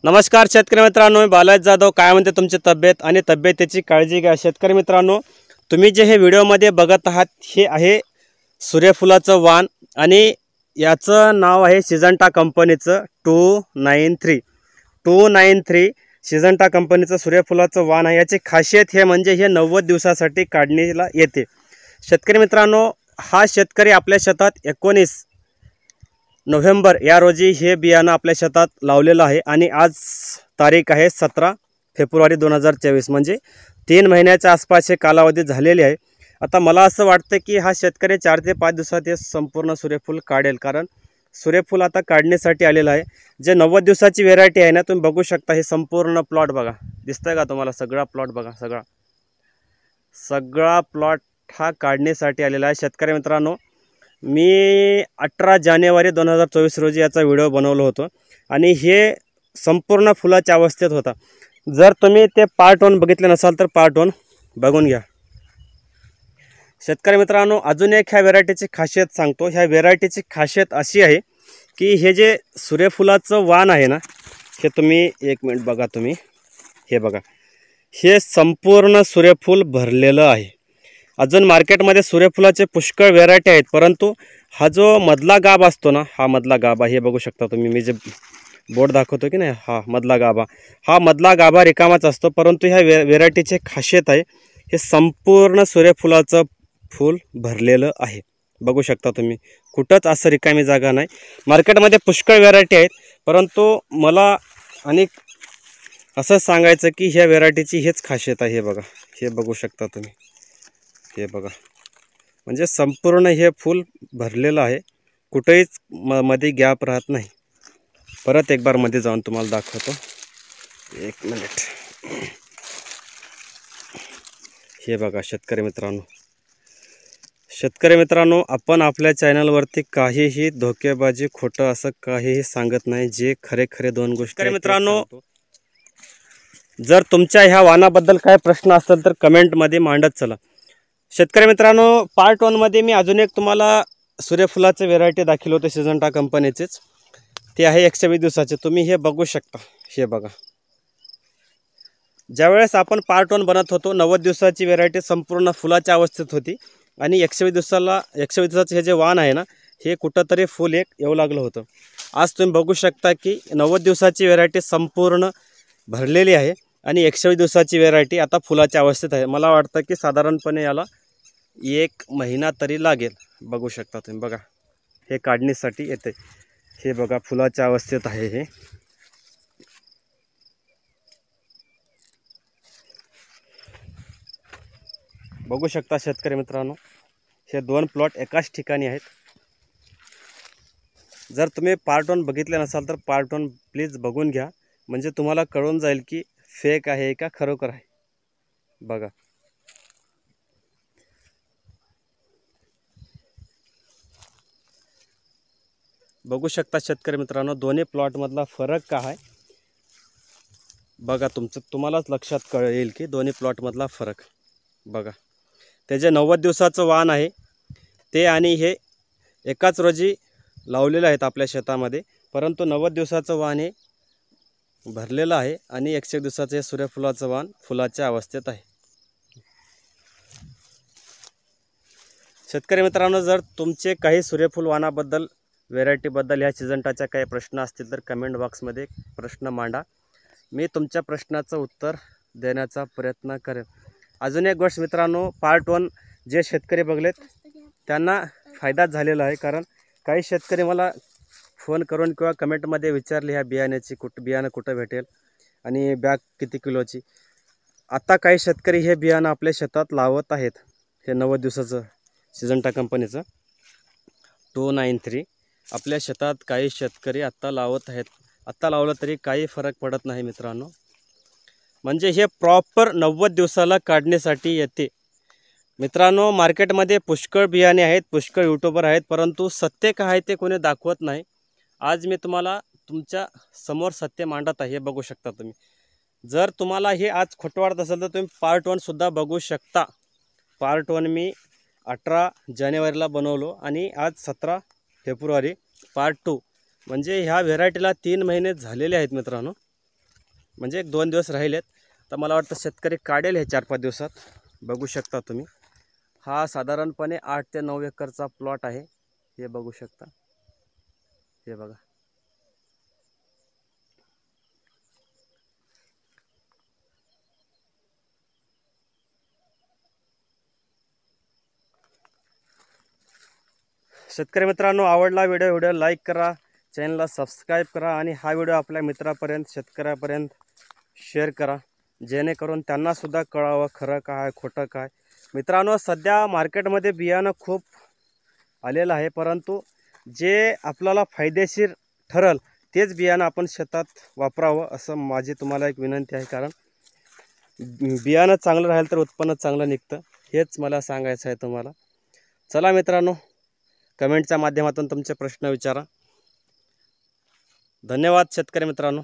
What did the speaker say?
नमस्कार शेतकरी मित्रांनो, मी बालाजी जाधव. काय म्हणते तुमची तब्येत आणि तब्येतीची काळजी घ्या. शेतकरी मित्रांनो, तुम्ही जे हे व्हिडिओमध्ये बघत आहात हे आहे सूर्यफुलाचं वाण आणि याचं नाव आहे सिजंटा कंपनीचं 293 सिजंटा कंपनीचं सूर्यफुलाचं वाण आहे. याची खासियत हे म्हणजे हे 90 दिवसासाठी काढणीला येते. शेतकरी मित्रांनो, हा शेतकरी आपल्या शेतात 19 नोव्हेंबर या रोजी हे बियाणं आपल्या शेतात लावलेलं आहे आणि आज तारीख आहे 17 फेब्रुवारी 2024, म्हणजे 3 महिन्याच्या आसपास हे कालावधी झालेली आहे. आता मला असं वाटतं की हा शेतकरी 4 ते 5 दिवसात हे संपूर्ण सूर्यफूल काढेल, कारण सूर्यफूल आता काढण्यासाठी आलेलं आहे. जे 90 दिवसाची व्हेरायटी आहे ना, तुम्ही बघू शकता. हे संपूर्ण प्लॉट बघा, दिसतंय का तुम्हाला? सगळा प्लॉट बघा, सगळा प्लॉट हा काढण्यासाठी आलेला आहे. शेतकरी मित्रांनो, मी 18 जानेवारी 2024 रोजी याचा व्हिडिओ बनवलो होतो आणि हे संपूर्ण फुलाच्या अवस्थेत होता. जर तुम्ही ते पार्ट 1 बघितले नसाल तर पार्ट 1 बघून घ्या. शेतकरी मित्रांनो, अजून एक ह्या व्हेरायटीची खासियत सांगतो. ह्या व्हेरायटीची खासियत अशी आहे की हे जे सूर्यफुलाचं वाण आहे ना, हे तुम्ही एक मिनिट बघा. तुम्ही हे बघा, हे संपूर्ण सूर्यफूल भरलेलं आहे. अजून मार्केटमध्ये सूर्यफुलाचे पुष्कळ व्हेरायटी आहेत, परंतु हा जो मधला गाभ असतो ना, हा मधला गाभा हे बघू शकता तुम्ही. मी जे बोर्ड दाखवतो की नाही, हा मधला गाभा रिकामाच असतो. परंतु ह्या व्हेरायटीची खासियत आहे, हे संपूर्ण सूर्यफुलाचं फूल भरलेलं आहे. बघू शकता तुम्ही, कुठंच असं रिकामी जागा नाही. मार्केटमध्ये पुष्कळ व्हेरायटी आहेत, परंतु मला आणि असं सांगायचं की ह्या व्हेरायटीची हेच खासियत आहे. हे बघा, हे बघू शकता तुम्ही. हे बघा, म्हणजे संपूर्ण हे फूल भरलेलं आहे, कुठेच मध्ये गॅप राहत नाही. परत एक बार मध्ये जाऊन तुम्हाला दाखवतो, एक मिनिट. हे बघा शेतकरी मित्रांनो, आपण आपल्या चॅनलवरती काहीही धोकेबाजी, खोटं असं काहीही सांगत नाही. जे खरे 2 गोष्टी मित्रांनो, जर तुमच्या ह्या वाणाबद्दल काय प्रश्न असतील तर कमेंटमध्ये मांडत चला. शेतकरी मित्रांनो, पार्ट 1 मध्ये मी अजून एक तुम्हाला सूर्यफुलाचे व्हेरायटी दाखवली होते सिजंटा कंपनीचेच. ते आहे 120 दिवसाचे. तुम्ही हे बघू शकता. हे बघा, ज्यावेळेस आपण पार्ट 1 बनत होतो 90 दिवसाची व्हेरायटी संपूर्ण फुलाच्या अवस्थेत होती आणि 120 दिवसाचं हे जे वाण आहे ना, हे कुठंतरी फुल एक येऊ लागलं होतं. आज तुम्ही बघू शकता की 90 दिवसाची व्हेरायटी संपूर्ण भरलेली आहे आणि 120 दिवसाची व्हेरायटी आता फुलाच्या अवस्थेत आहे. मला वाटतं की साधारणपणे याला 1 महिना तरी लागेल. बघू शकता तुम्ही. बघा, हे काढणीसाठी येते. हे बघा, फुलाच्या अवस्थेत आहे हे. बघू शकता शेतकरी मित्रांनो, हे 2 प्लॉट एकाच ठिकाणी आहेत. जर तुम्ही पार्ट 1 बघितले नसाल तर पार्ट 1 प्लीज बघून घ्या, म्हणजे तुम्हाला कळून जाईल की फेक आहे का खरोखर आहे. बघा, बघू शकता शेतकरी मित्रांनो, दोन्ही प्लॉटमधला फरक काय आहे बघा. तुम्हालाच लक्षात कळेल की दोन्ही प्लॉटमधला फरक बघा. ते जे 90 दिवसाचं वाण आहे ते आणि हे एकाच रोजी लावलेलं आहेत आपल्या शेतामध्ये, परंतु 90 दिवसाचं वाण हे भरलेलं आहे आणि 101 दिवसाचं हे सूर्यफुलाचं वाण फुलाच्या अवस्थेत आहे. शेतकरी मित्रांनो, जर तुमचे काही सूर्यफूल वाणाबद्दल, व्हेरायटीबद्दल, ह्या सिजंटाच्या काही प्रश्न असतील तर कमेंट बॉक्समध्ये प्रश्न मांडा. मी तुमच्या प्रश्नाचं उत्तर देण्याचा प्रयत्न करेन. अजून एक गोष्ट मित्रांनो, पार्ट 1 जे शेतकरी बघलेत त्यांना फायदा झालेला आहे, कारण काही शेतकरी मला फोन करून किंवा कमेंटमध्ये विचारले ह्या बियाण्याची बियाणं कुठं भेटेल आणि बॅग किती किलोची. आता काही शेतकरी हे बियाणं आपल्या शेतात लावत आहेत. हे 90 दिवसाचं सिजंटा कंपनीचं 293 आपल्या शेतात काही शेतकरी आत्ता लावत आहेत. आत्ता लावलं तरी काही फरक पडत नाही मित्रांनो, म्हणजे हे प्रॉपर 90 दिवसाला काढण्यासाठी येते. मित्रांनो, मार्केटमध्ये पुष्कळ बियाणे आहेत, पुष्कळ यूट्यूबर आहेत, परंतु सत्य काय आहे ते कोणी दाखवत नाही. आज मी तुम्हाला तुमच्या समोर सत्य मांडत आहे. हे बघू शकता तुम्ही. जर तुम्हाला हे आज खोटं वाटत असेल तर तुम्ही पार्ट 1 सुद्धा बघू शकता. पार्ट 1 मी 18 जानेवारीला बनवलो आणि आज 17 फेब्रुवारी पार्ट 2, म्हणजे ह्या व्हेरायटीला 3 महिने झालेले आहेत मित्रांनो. म्हणजे 1-2 दिवस राहिलेत. तर मला वाटतं शेतकरी काढेल हे 4-5 दिवसात. बघू शकता तुम्ही, हा साधारणपणे 8 ते 9 एकरचा प्लॉट आहे. हे बघू शकता, हे बघा. शेतकरी मित्रांनो, आवडला व्हिडिओ लाईक करा, चॅनलला सबस्क्राईब करा आणि हा व्हिडिओ आपल्या मित्रापर्यंत, शेतकऱ्यापर्यंत शेअर करा, जेणेकरून त्यांनासुद्धा कळावं खरं काय खोटं काय. मित्रांनो, सध्या मार्केटमध्ये बियाणं खूप आलेलं आहे, परंतु जे आपल्याला फायदेशीर ठरल तेच बियाणं आपण शेतात वापरावं, असं माझी तुम्हाला एक विनंती आहे. कारण बियाणं चांगलं राहील तर उत्पन्न चांगलं निघतं, हेच मला सांगायचं आहे तुम्हाला. चला मित्रांनो, कमेंटच्या माध्यमातून तुमचे प्रश्न विचारा. धन्यवाद शेतकरी मित्रांनो.